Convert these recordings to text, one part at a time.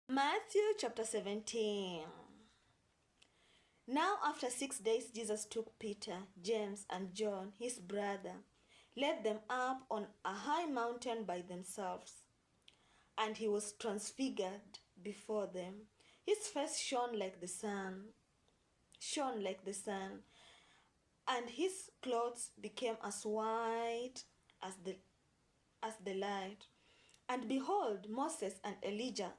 Matthew chapter 17. Now after 6 days Jesus took Peter, James, and John, his brother, led them up on a high mountain by themselves, and he was transfigured before them. His face shone like the sun, and his clothes became as white as the light. And behold, Moses and Elijah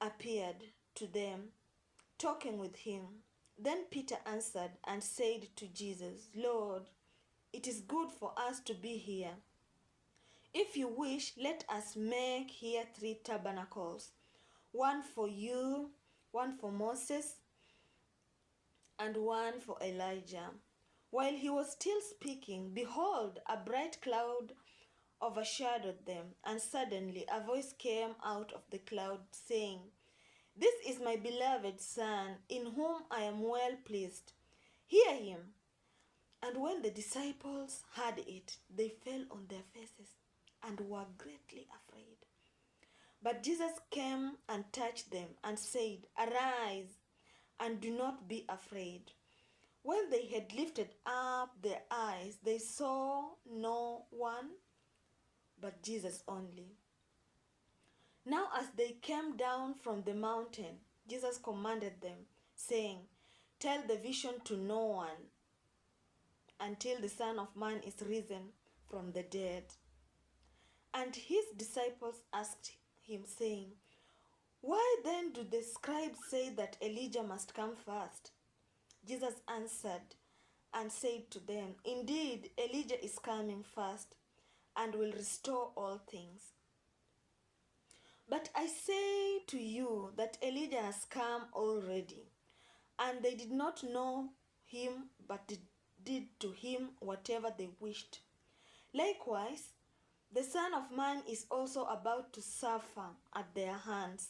appeared to them, talking with him. Then Peter answered and said to Jesus, Lord, it is good for us to be here. If you wish, let us make here 3 tabernacles, one for you, one for Moses, and one for Elijah. While he was still speaking, behold, a bright cloud overshadowed them, and suddenly a voice came out of the cloud, saying, This is my beloved Son, in whom I am well pleased. Hear him. And when the disciples heard it, they fell on their faces and were greatly afraid. But Jesus came and touched them and said, Arise, and do not be afraid. When they had lifted up their eyes, they saw no one but Jesus only. Now as they came down from the mountain, Jesus commanded them, saying, Tell the vision to no one until the Son of Man is risen from the dead. And his disciples asked him, saying, Why then do the scribes say that Elijah must come first? Jesus answered and said to them, Indeed, Elijah is coming first and will restore all things. But I say to you that Elijah has come already, and they did not know him, but did to him whatever they wished. Likewise, the Son of Man is also about to suffer at their hands.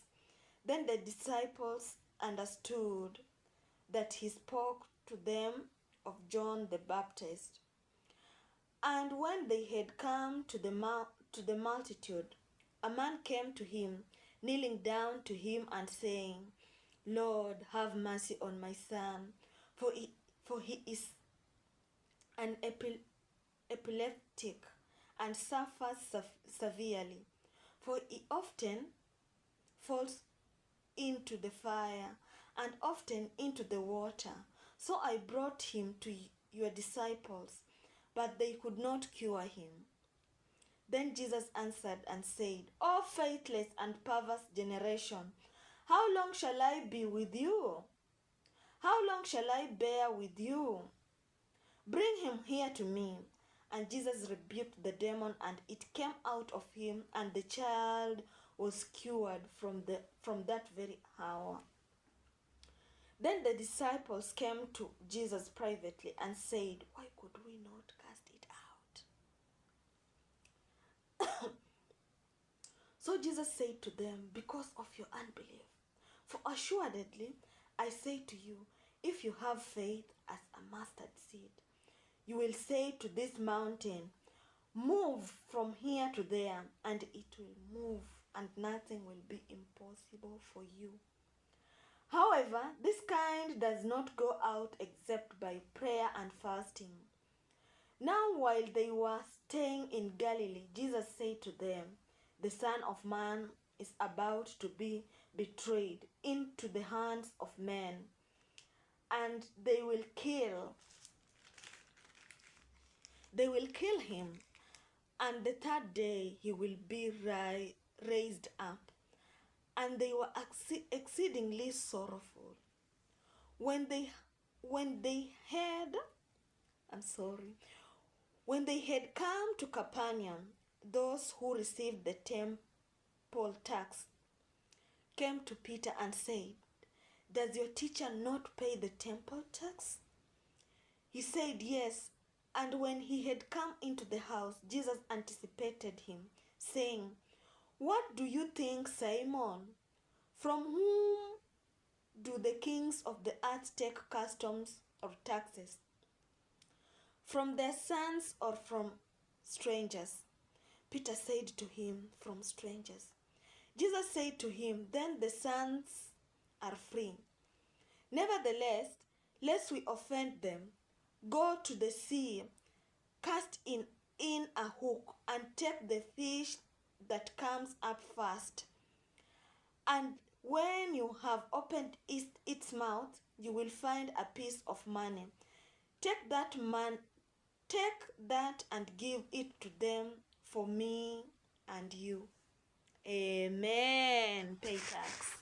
Then the disciples understood that he spoke to them of John the Baptist. And when they had come to the multitude, a man came to him, kneeling down to him and saying, Lord, have mercy on my son, for he is an epileptic and suffers severely. For he often falls into the fire and often into the water. So I brought him to your disciples, but they could not cure him. Then Jesus answered and said, O faithless and perverse generation, how long shall I be with you? How long shall I bear with you? Bring him here to me. And Jesus rebuked the demon, and it came out of him, and the child was cured from that very hour. Then the disciples came to Jesus privately and said, Why could we not cast it out? So Jesus said to them, Because of your unbelief. For assuredly, I say to you, if you have faith as a mustard seed, you will say to this mountain, Move from here to there, and it will move, and nothing will be impossible for you. However, this kind does not go out except by prayer and fasting. Now while they were staying in Galilee, Jesus said to them, The Son of Man is about to be betrayed into the hands of men, and they will kill him, and the third day he will be raised up. And they were exceedingly sorrowful. When they had come to Capernaum, those who received the temple tax came to Peter and said, Does your teacher not pay the temple tax? He said, Yes. And when he had come into the house, Jesus anticipated him, saying, What do you think, Simon? From whom do the kings of the earth take customs or taxes? From their sons or from strangers? Peter said to him, From strangers. Jesus said to him, then the sons are free. Nevertheless, lest we offend them, go to the sea, cast in a hook, and take the fish that comes up first. And when you have opened its mouth, you will find a piece of money. Take that and give it to them for me and you. Amen. Pay tax.